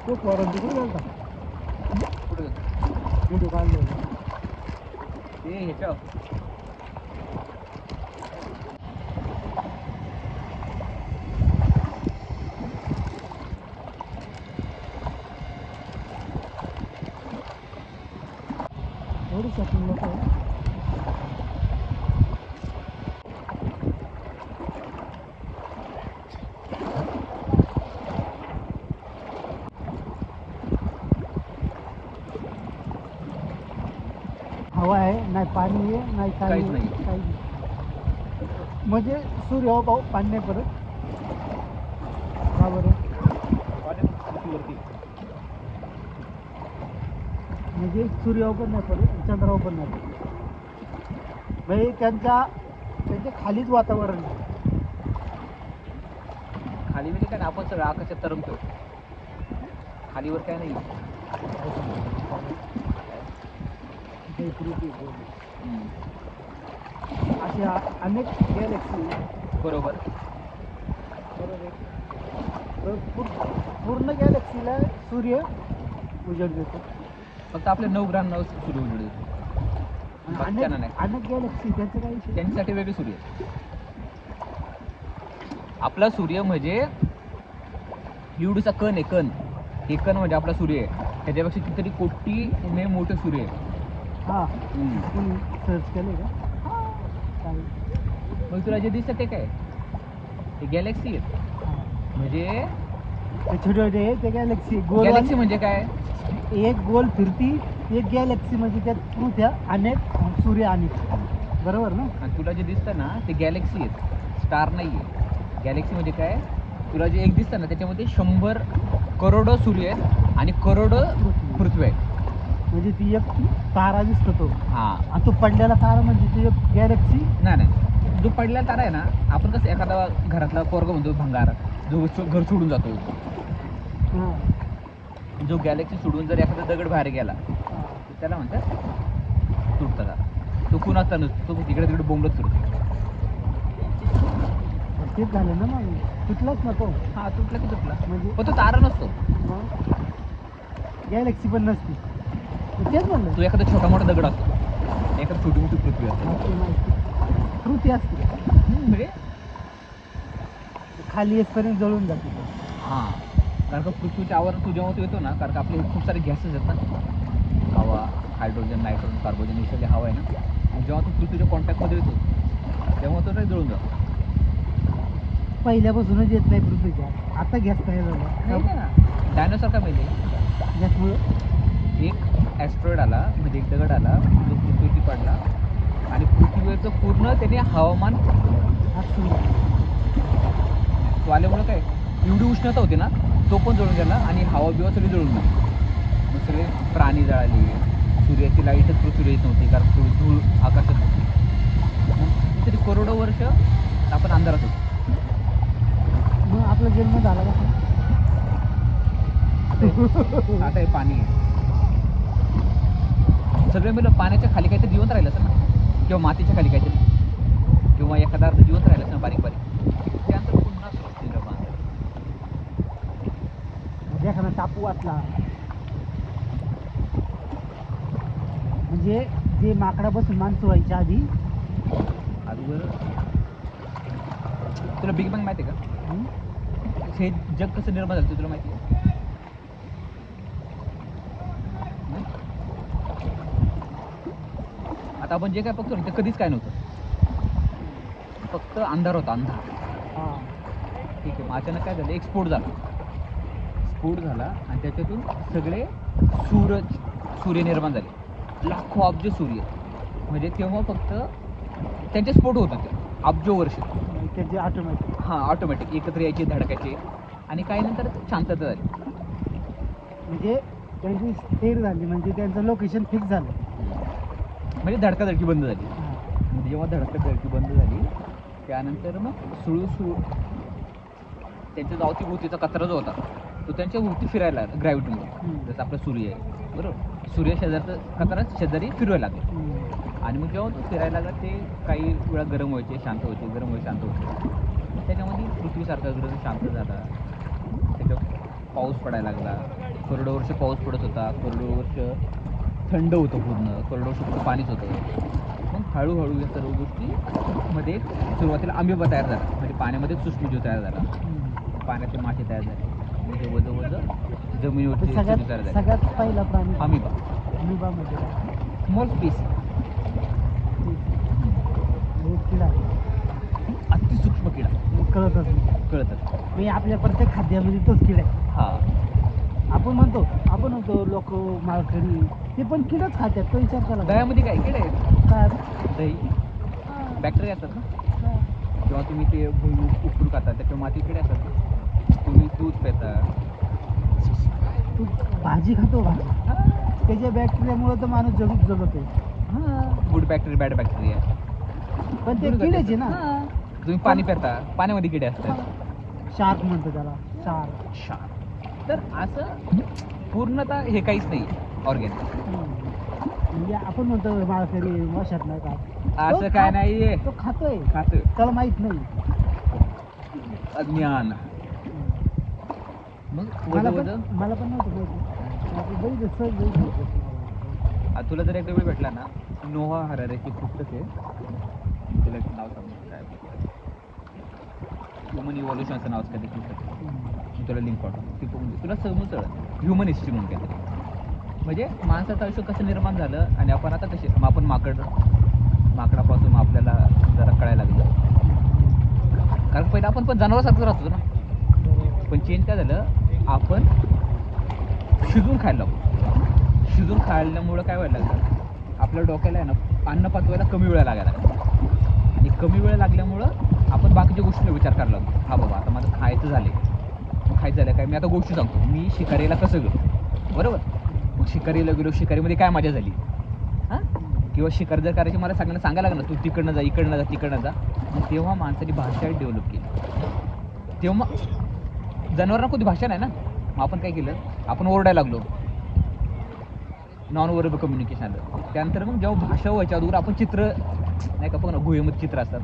तो पोरांचं कुठे गेलता कुठे व्हिडिओ काढले होते. ते ह्याच्या एवढी शॉपिंग लोक आहे. हवा आहे नाही, पाणी आहे नाही, काहीच नाही. काही नाही. म्हणजे सूर्य हो पाऊ पाणी नाही पडत का बरं? वरती म्हणजे सूर्यावर पण नाही पडत, चंद्रावर पण नाही पडत. म्हणजे त्यांच्या खालीच वातावरण आहे. खाली म्हणजे काय ना, आपण सगळं आकाशात तरंगतो. खालीवर काय नाही. हे पृथ्वी असे अनेक गॅलेक्सी बरोबर. बरोबर. तर पूर्ण गॅलेक्सीला सूर्य उजेड देतो. फक्त आपल्या 9 ग्रहांना सूर्य उजेड देतो. बाकीच्यांना नाही. अनेक गॅलेक्सी त्यांचं काही विषय नाही. त्यांच्यासाठी वेगळे सूर्य. आपला सूर्य म्हणजे एवढूचा कण आहे. कण हे कण म्हणजे आपला सूर्य आहे. त्याच्यापेक्षा कितीतरी कोटी मोठं सूर्य आहे. हां तुम्ही सर्च केले का? काय? मग तुला जे दिसतं ते काय? ते गॅलेक्सी आहेत. हां. म्हणजे ते छोटे छोटे ते गॅलेक्सी गोल गॅलेक्सी म्हणजे काय? एक गोल फिरती, एक गॅलेक्सी म्हणजे त्यात पृथ्व्या अनेक सूर्य अनेक, बरोबर ना? आणि तुला जे दिसतं ना ते गॅलेक्सी आहेत, स्टार नाही आहे. गॅलेक्सी म्हणजे काय? तुला जे एक दिसतं ना त्याच्यामध्ये 100 करोडो सूर्य आहेत आणि करोडो पृथ्वी आहेत. म्हणजे ती एक तारा दिसतो तो, हां. आणि तो पडलेला तारा म्हणजे ती एक गॅलेक्सी. नाही, जो पडलेला तारा आहे ना, आपण कसं एखादा घरातला पोरगा म्हणतो भंगार, जो घर सोडून जातो, हां. जो गॅलेक्सी सोडून जर एखादा दगड बाहेर गेला त्याला म्हणतात तुटता तारा. तो कुणाचा नसतो, तो तिकडे तिकडे बोंबलत फिरतो. तेच झालं ना मग, तुटलाच ना तो. हा, तुटला की तुटला, म्हणजे पण तो तारा नसतो. गॅलेक्सी पण नसती. तेच म्हणलं तो एखादा छोटा मोठा दगड असतो, एखादी छोटी मोठी पृथ्वी असते. पृथ्वी असते म्हणजे खाली येसपर्यंत जळून जाते. हां, कारण का पृथ्वीच्या आवरण तू जेव्हा तू येतो ना, कारण का आपले खूप सारे गॅसेस आहेत ना, हवा, हायड्रोजन, नायट्रोजन, कार्बोजन, ही सगळी हवा आहे ना, आणि जेव्हा तू पृथ्वीच्या कॉन्टॅक्टमध्ये येतो तेव्हा तो नाही जळून जातो. पहिल्यापासूनच येत नाही पृथ्वीच्या, आता गॅस काय झालं? डायनोसॉर काय माहिती? गॅसमुळं एक ॲस्ट्रॉइड आला, म्हणजे एक दगड आला जो पृथ्वीवरती पडला आणि पृथ्वीवरचं पूर्ण त्याने हवामान तो आल्यामुळं काय एवढी उष्णता होती ना, तो पण जळून गेला आणि हवा बिवा सगळी जळून गेली. मग सगळे प्राणी जळाले, सूर्याची लाईटच पृथ्वीवर येत नव्हती कारण थोडी धूळ आकाशात होती. मग तरी करोडो वर्ष आपण अंधारात होतो. मग आपला जन्म झाला का? आता हे पाणी आहे. सगळे मिळून पाण्याच्या खाली काहीतरी जिवंत राहिलं असेल ना, किंवा मातीच्या खाली काहीतरी, किंवा एखादा अर्ध जिवंत राहिलं असेल ना बारीक बारीक, त्यानंतर पुन्हा सृष्टी निर्माण झाली. म्हणजे एखादा टापू वाचला, म्हणजे जे माकडापासून माणसं व्हायच्या आधी अगोदर तुला बिग बँग माहिती आहे का? हे जग कसं निर्माण झालं तुला माहिती आहे? आता आपण जे काय बघतो ना ते कधीच काय नव्हतं, फक्त अंधार होता, अंधार. ठीक आहे, मग अचानक काय झालं, एक स्फोट झाला आणि त्याच्यातून सगळे सूर्य निर्माण झाले, लाखो अब्ज सूर्य. म्हणजे तेव्हा फक्त त्यांचे स्फोट होत होते अब्जो वर्ष, त्याचे ऑटोमॅटिक. हां, ऑटोमॅटिक एकत्र यायचे, धडकायचे, आणि काही नंतर शांतता झाली. म्हणजे त्यांची स्थिर झाली, म्हणजे त्यांचं लोकेशन फिक्स झालं, म्हणजे धडकाधडकी बंद झाली. म्हणजे जेव्हा धडकाधडकी बंद झाली त्यानंतर मग सुळू त्यांच्या अवतीभोवतीचा कचरा जो होता तो त्यांच्या भोवती फिरायला लागला ग्रॅव्हिटीमुळे. जसं आपलं सूर्य आहे बरोबर, सूर्य शेजारचं कचरा शेजारी फिरवायला लागला, आणि मग जेव्हा तो फिरायला लागला ते काही वेळा गरम व्हायचे, शांत व्हायचे, गरम व्हायचे, शांत व्हायचे. त्याच्यामध्ये पृथ्वीसारखा ग्रह शांत झाला, त्याच्यावर पाऊस पडायला लागला. कोरडं वर्ष पाऊस पडत होता, कोरडं वर्ष थंड होतं पूर्ण, कोरडं वर्ष फक्त पाणीच होतं. मग हळूहळू या सर्व गोष्टी मध्ये सुरुवातीला आंबेबा तयार झाला, म्हणजे पाण्यामध्ये सूक्ष्मजीव तयार झाला, पाण्याचे मासे तयार झाले, म्हणजे वजवज जमिनीवरती जीव तयार झाले. सगळ्यात पहिला प्राणी अमिबा, अमिबा म्हणजे स्मॉल स्पेस, किडा अति सूक्ष्म किडा, कळतच नाही. कळतच. मी आपल्या प्रत्येक खाद्यामध्ये तोच किडा आहे. हा, आपण म्हणतो लोक माळकरी ते पण किडाच खात्यात, तो विचार करा. दह्यामध्ये काय किडे आहेत? काय दही बॅक्टेरिया असतात ना. जेव्हा तुम्ही ते भुईमूग उकडून खाता त्याच्यावर माती किडे असतात ना. तुम्ही दूध पिता, तू भाजी खातो का? हा, त्याच्या बॅक्टेरियामुळे तर माणूस जगत आहे. गुड बॅक्टेरिया, बॅड बॅक्टेरिया, पण ते किडेचे ना. तुम्ही पाणी पिता, पाण्यामध्ये किडे असतात. शार्क म्हणतो त्याला, शार्क. शार्क. तर असं पूर्णतः हे काहीच नाही ऑर्गॅनिक. म्हणजे आपण म्हणतो माळकरी वशात नाही का, असं काय नाहीये. तो खातोय, खातं. त्याला माहित नाही. अज्ञान. मग मला वजन पण नव्हतं माहिती. आपलं बघितलं, सहज बघितलं. तुला जर एकदा वेळ भेटला ना, नोहा हरारेची पुस्तक आहे, तुला एक नाव सांगतो काय, ह्युमन इव्हॉल्युशन असं नाव असतं ते पुस्तक आहे. मी तुला लिंक पाठवतो, ती म्हणजे तुला समजतं ह्युमन हिस्ट्री म्हणून काय, म्हणजे माणसाचं आयुष्य कसं निर्माण झालं आणि आपण आता कसे. मग आपण माकडापासून आपल्याला जरा कळायला लागलं, कारण पहिलं आपण पण जनावरासारखं राहतो ना. पण चेंज काय झालं, आपण शिजून खायला लागलो. शिजून खाल्ल्यामुळं काय व्हायला लागलं, आपल्या डोक्याला आहे ना अन्न पचवायला कमी वेळ लागायला लागला, आणि कमी वेळ लागल्यामुळं आपण बाकीच्या गोष्टींचा विचार करायला लागलो. हा बाबा आता माझं खायचं झालं काय, मी आता गोष्टी सांगतो. मी शिकारीला कसं गेलो, बरोबर. मग शिकारीला गेलो, शिकारीमध्ये काय मजा झाली, हां, किंवा शिकार जर करायची मला सगळ्यांना सांगायला लागलं, तू तिकडनं जा, तिकडनं जा. मग तेव्हा माणसाची भाषा डेव्हलप केली. तेव्हा जनावरांना कोणती भाषा नाही ना. मग आपण काय केलं, आपण ओरडायला लागलो, नॉन व्हर्बल कम्युनिकेशन आलं. त्यानंतर मग जेव्हा भाषा व्हायच्या अगोदर आपण चित्र नाही का, बघ ना गुहेमध्ये चित्र असतात,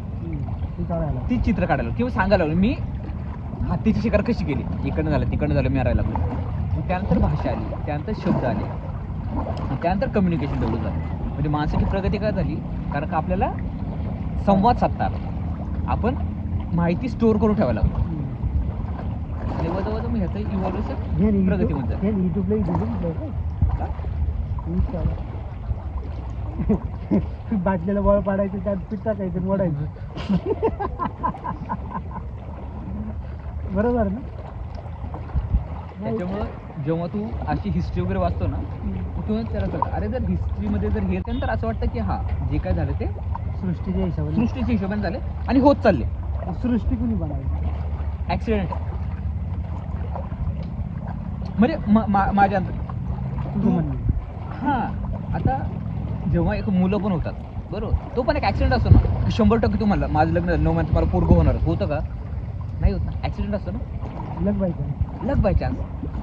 ती चित्र काढायला किंवा सांगायला लागलो, मी हत्तीची शिकार कशी केली, इकडनं झालं तिकडनं झालं, मी हरायला लागलो. त्यानंतर भाषा आली, त्यानंतर शब्द आले, त्यानंतर कम्युनिकेशन डेव्हलप झालं. म्हणजे माणसाची प्रगती काय झाली, कारण का आपल्याला संवाद साधता आला, आपण माहिती स्टोअर करून ठेवायला लागलो. आणि वजवज मी ह्याचं इव्हॉल्युशन प्रगती म्हणतात. बाटलीला वळ पाडायचं, त्यात पीठ टाकायचं, वडायचं. बरोबर ना. त्याच्यामुळं जेव्हा तू अशी हिस्ट्री वगैरे वाचतो ना, तू त्याला कळतं, अरे जर हिस्ट्रीमध्ये जर हे तर असं वाटतं की हा जे काय झालं ते सृष्टीच्या हिशोबाने झाले आणि होत चालले. सृष्टी कुणी बनावी, ॲक्सिडेंट म्हणजे माझ्या हां. आता जेव्हा एक मुलं पण होतात, बरोबर, तो पण एक ॲक्सिडेंट असतो ना. 100% तुम्हाला माझं लग्न झालं 9 महिन्यात तुम्हाला पोरगं होणार होतं का, नाही होत ना, ॲक्सिडेंट असतो ना, लक बाय चान्स.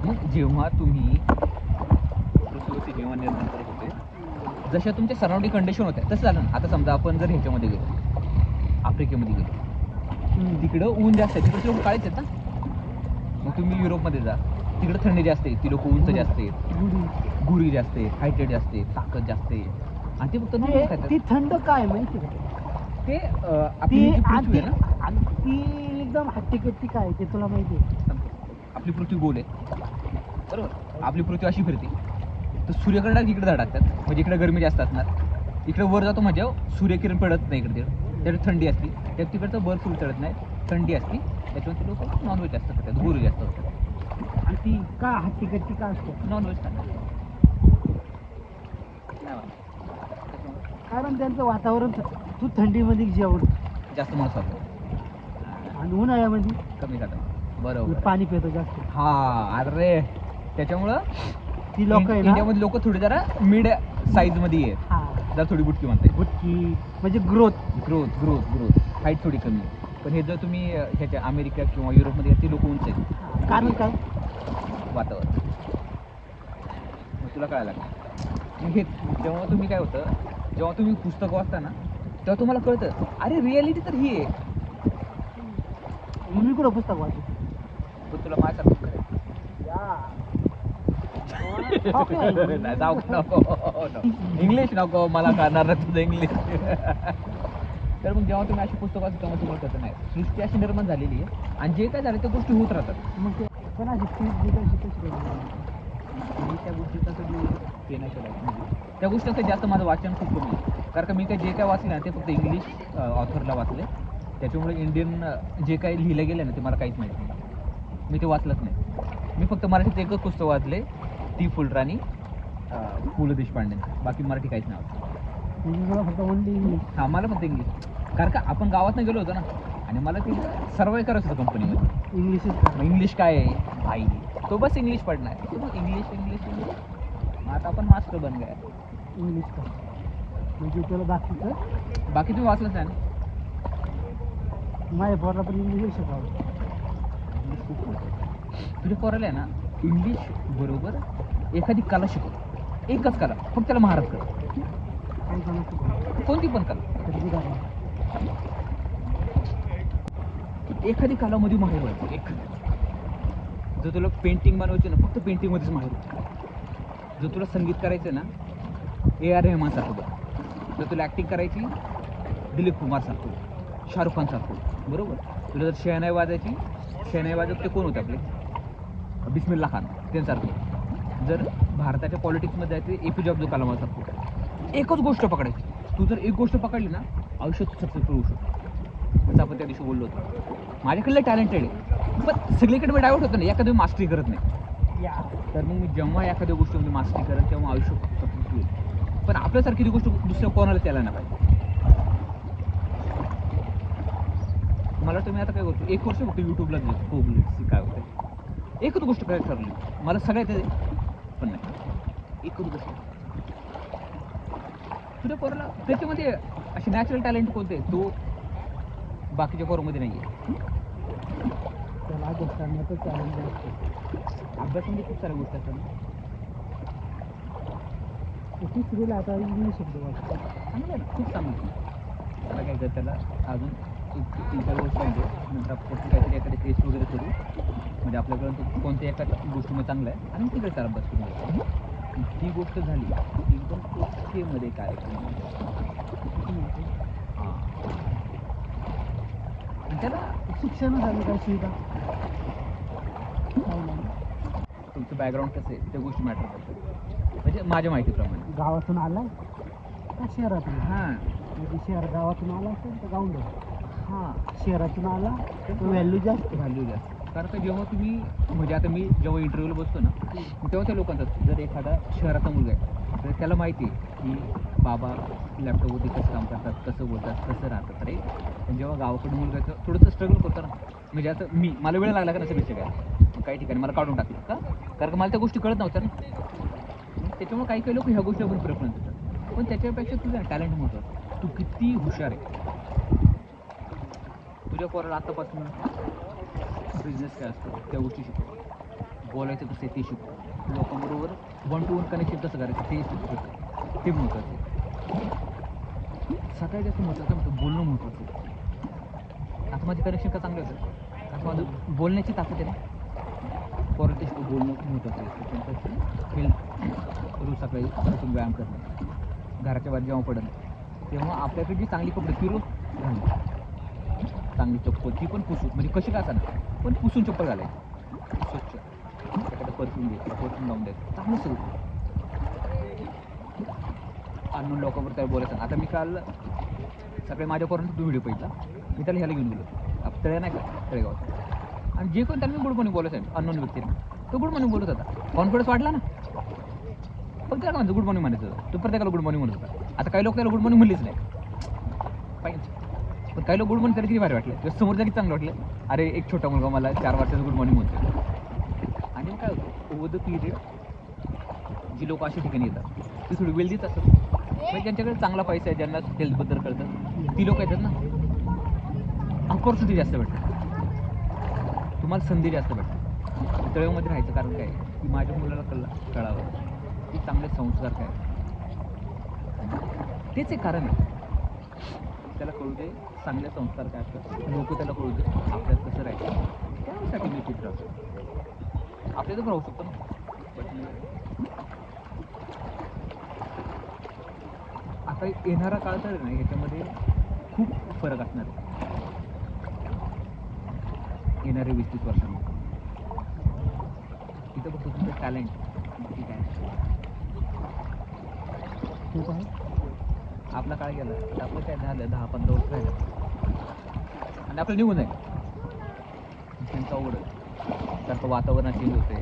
मग जेव्हा तुम्ही पृथ्वीवरती जेव्हा निर्माण करत होते, जशा तुमच्या सराउंडिंग कंडिशन होत्या तसं झालं ना. आता समजा आपण जर ह्याच्यामध्ये गेलो, आफ्रिकेमध्ये गेलो, तिकडं ऊन जास्त आहे, तिकडे लोक काळीच आहेत ना. मग तुम्ही युरोपमध्ये जा, तिकडे थंडी जास्त आहे, ती लोक उंच जास्त आहेत, गुरी जास्त आहे, हायटेड जास्त आहे, ताकद जास्त आहे, आणि ते फक्त नॉनव्हेज खातात. ती थंड काय माहिती का, ते आपली जी पृथ्वी आहे ना, ती एकदम हट्टीकट्टी काय ते तुला माहिती आहे. आपली पृथ्वी गोल आहे, बरोबर. आपली पृथ्वी अशी फिरते, तर सूर्यकिरण इकडे धडकतात, म्हणजे इकडे गरमी जास्त असणार. इकडे वर जातो म्हणजे सूर्यकिरण पडत नाही इकडे, त्याच्यात थंडी असते. त्यात तिकडचं बर्फ चढत नाही, थंडी असते, त्याच्यामुळे ते लोक नॉनव्हेज जास्त खातात, गुरु जास्त होतात. आणि ती का हट्टीकट्टी का असते, नॉनव्हेज खातात, कारण त्यांचं वातावरण. तू थंडीमध्ये जेवण जास्त माणूस खातो आणि उन्हाळ्यामध्ये कमी खातात, बरोबर. पाणी पितो जास्त. हा, अरे त्याच्यामुळं ती लोक आहे ना, इंडियामध्ये लोक थोडी जरा मिड साईज मध्ये आहेत, जरा थोडी बुटकी म्हणताय, बुटकी म्हणजे ग्रोथ, हाईट थोडी कमी आहे. पण हे जर तुम्ही ह्याच्या अमेरिका किंवा युरोपमध्ये ती लोक उंच आहेत. कारण काय, वातावरण. मग तुला कळायला लागलं. हे जेव्हा तुम्ही काय होतं, जेव्हा तुम्ही पुस्तक वाचता ना, तेव्हा तुम्हाला कळतं, अरे रियालिटी तर ही आहे. मी कुठं पुस्तक वाचतो, पण तुला माझ्यासारखं करायचं. नाही, जाऊ नको. इंग्लिश नको, मला करणार नाही तुझं इंग्लिश. तर मग जेव्हा तुम्ही अशी पुस्तकं वाचता तेव्हा तुम्हाला कसं नाही, सृष्टी अशी निर्माण झालेली आहे आणि जे काय झालं त्या गोष्टी होत राहतात. मग ते पण अशी फीज दिली कशी मी त्या गोष्टीचा कधी हे नाही केला, म्हणजे त्या गोष्टीचं जास्त माझं वाचन खूप कमी आहे. कारण का मी काय जे काय वाचले ना ते फक्त इंग्लिश ऑथरला वाचले. त्याच्यामुळे इंडियन जे काही लिहिलं गेलं ना ते मला काहीच माहिती नाही, मी ते वाचलंच नाही. मी फक्त मराठीत एकच पुस्तक वाचले, ती फुलराणी पु ल देशपांडेंचं. बाकी मराठी काहीच नाही वाचलं. म्हणजे तुला फक्त ओनली इंग्लिश. हां, मला फक्त इंग्लिश. कारण का आपण गावातनं गेलो होतो ना आणि मला ते सर्वाईव्ह करायचं होतं कंपनीमध्ये. इंग्लिशच इंग्लिश काय आहे भाई, तो बस इंग्लिश पडणार. English English English. मग आता आपण मास्टर बन गया. इंग्लिश का म्हणजे तुला बाकीचं बाकी तुम्ही वाचलंच नाही ना. माझ्या पोराला पण इंग्लिश शिकावं. इंग्लिश खूप महत्त्वाचं. तुझ्या पोराला आहे ना इंग्लिश बरोबर एखादी कला शिकव. एकच कला, फक्त त्याला महाराज कर. काही जण शिकवं. कोणती पण कला, तरी उदाहरण एखादी कलामध्ये माहीर व्हायचं. एखादी जर तुला पेंटिंग बनवायची ना फक्त पेंटिंगमध्येच माहीर व्हायचं. जर तुला संगीत करायचं ना AR रहमान सारखं बघ. जर तुला ॲक्टिंग करायची दिलीप कुमार सारखं, शाहरुख खान सारखं, बरोबर. तुला जर शहनाई वाजायची, शहनाई वाजत ते कोण होते आपले, बिस्मिल्ला खान त्यांसारखं. जर भारताच्या पॉलिटिक्समध्ये जायचं APJ अब्दुल कलाम सारखं. एकच गोष्ट पकडायची. तू जर एक गोष्ट पकडली ना आयुष्यात सक्सेसफुल होऊ शकतो. जसं आपण त्या दिवशी बोललो होतो, माझ्याकडलं टॅलेंटेड आहे पण सगळीकडे मी डायवर्ट होतो ना, एखादी मास्टरी करत नाही. तर मग मी जेव्हा एखाद्या गोष्टीमध्ये मास्टरी करेन तेव्हा आयुष्य सक्सेसफुल होईल. पण आपल्यासारखी ती गोष्ट दुसऱ्या कोणाला त्याला नाही पाहिजे. मला तुम्ही आता काय करतो, एक वर्ष फक्त यूट्यूबला खूप काय होतं, एकच गोष्ट करायला ठरली. मला सगळ्यात पण नाही, एकच गोष्ट. तुझ्या पोराला त्याच्यामध्ये असे नॅचरल टॅलेंट कोणते तो बाकीच्या पोरामध्ये नाही आहे. त्याला अभ्यास करण्याचं चॅलेंज असतं. अभ्यासामध्ये खूप साऱ्या गोष्टी असतात. तिसरीला आता इंग्लिश शब्द वाचतो. चांगलं आहे ना, खूप चांगलं आहे. मला काय कर, त्याला अजून एक 3-4 वर्ष पाहिजे, नंतर आपण काहीतरी एखादी टेस्ट वगैरे करू. म्हणजे आपल्याकडं कोणत्या एका गोष्टीमध्ये चांगलं आहे आणि तिकडे त्याला अभ्यास करू. ती गोष्ट झाली एकदम ओकेमध्ये कार्यक्रम. हां, त्याला शिक्षण झालं काय सुविधा तुमचं बॅकग्राऊंड कसं आहे त्या गोष्टी मॅटर करतात. म्हणजे माझ्या माहितीप्रमाणे गावातून आलाय का शहरातून. हां म्हणजे शहर गावातून आला असेल तर गाऊन हां शहरातून आला तर व्हॅल्यू जास्त. व्हॅल्यू जास्त. कारण का जेव्हा तुम्ही म्हणजे आता मी जेव्हा इंटरव्ह्यूला बसतो ना तेव्हा त्या लोकांचा जर एखादा शहराचा मुलगा आहे तर त्याला माहिती आहे की बाबा लॅपटॉपवरती कसं काम करतात, कसं बोलतात, कसं राहतात. अरे पण जेव्हा गावाकडून मुलगा येतो थोडंसं स्ट्रगल करतो ना. म्हणजे आता मला वेळ लागला का नसेल शिकायला, काही ठिकाणी मला काढून टाकलं का, कारण का मला त्या गोष्टी कळत नव्हत्या ना. त्याच्यामुळे काही लोक ह्या गोष्टी आपण प्रेफरन्स देतात. पण त्याच्यापेक्षा तुझं टॅलेंट महत्त्वाचं. तू किती हुशार आहे. तुझ्या पोराला आतापासून बिझनेस काय असतो त्या गोष्टी शिकव. बोलायचं कसं आहे ते शिकव. लोकांबरोबर 1 to 1 कनेक्शन कसं करायचं ते शिकव. ते महत्त्वाचं आहे. सगळ्यात जास्त महत्त्वाचं म्हणजे बोलणं महत्त्वाचं आहे. आता माझे कनेक्शन का चांगलं होतं, आता माझं बोलण्याची ताकद आहे ना. पोराला ते शिकव. बोलणं महत्त्वाचं आहे. त्यांचं हेल्थ रोज सकाळी उठून व्यायाम करणं, घराच्या बाहेर जेव्हा पडणं तेव्हा आपल्याकडे जी चांगली कपडे फिरून घालणं, चांगली चप्पल ती पण पुसून, म्हणजे कशी का असणार पण पुसून चप्पल घालायची स्वच्छ. त्याकडे परफ्यूम घ्यायचं, परफ्यूम लावून द्यायचं, चांगलं सगळं. अननोन लोकांवर काय बोलायचं. आता मी काल सकाळी माझ्या पोरांचा तो व्हिडिओ पाहिला. मी त्याला ह्याला घेऊन गेलो तळे नाही का तळेगावात, आणि जे कोण त्याला मी गुड मॉर्निंग बोलायचं अननोन व्यक्तीने तो गुड मॉर्निंग बोलत होता. कॉन्फिडन्स वाढला ना. पण त्याला म्हणतो गुड मॉर्निंग म्हणायचं होतं. तो प्रत्येकाला गुड मॉर्निंग म्हणत होता. आता काही लोक त्याला गुड मॉर्निंग म्हणलीच नाही पाहिजे, पण काही लोक गुड मॉर्निंग तरी किती भारी वाटलं. किंवा समोर तरी चांगलं वाटलं. अरे एक छोटा मुलगा मला 4 वर्षाचं गुड मॉर्निंग म्हणतो. आणि मग काय होतं ओव्हर द पिरियड जी लोक अशा ठिकाणी येतात ती थोडी वेळ देत असतात. म्हणजे ज्यांच्याकडे चांगला पैसा आहे, ज्यांना हेल्थबद्दल कळतं ती लोक येतात ना. ऑपॉर्च्युनिटी जास्त भेटतात, तुम्हाला संधी जास्त भेटतात. तळेमध्ये राहायचं कारण काय की माझ्या मुलाला कळावं की चांगले संस्कार काय, तेच एक कारण आहे. त्याला कळू दे चांगले संस्कार काय असतात, लोक त्याला कळू दे आपल्यात कसं राहायचं. त्यासाठी मी चित्र असतो. आपल्या इथं पण राहू शकतो ना. आता येणारा काळ तर आहे ना याच्यामध्ये खूप फरक असणार आहे. येणारे 20-30 वर्षांमध्ये इथं बघतो तुमचं टॅलेंट ठीक आहे. खूप आहे. आपला काळ गेला आता आपलं काय झालं 10-15 वर्ष राहिलं आणि आपलं निघून आहे. त्यांचं अवघड आहे. सारखं वातावरण चेंज होते.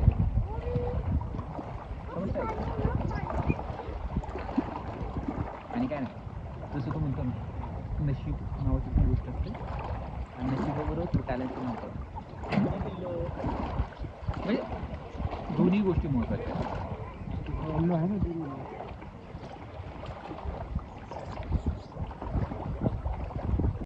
समजतंय का? आणि काय नाही जसं तू म्हणतो ना नशीब नावाची पण गोष्ट असते आणि नशिबाबरोबर तो टॅलेंट पण होतं. म्हणजे दोन्ही गोष्टी महत्त्वाच्या आहेत. आहे ना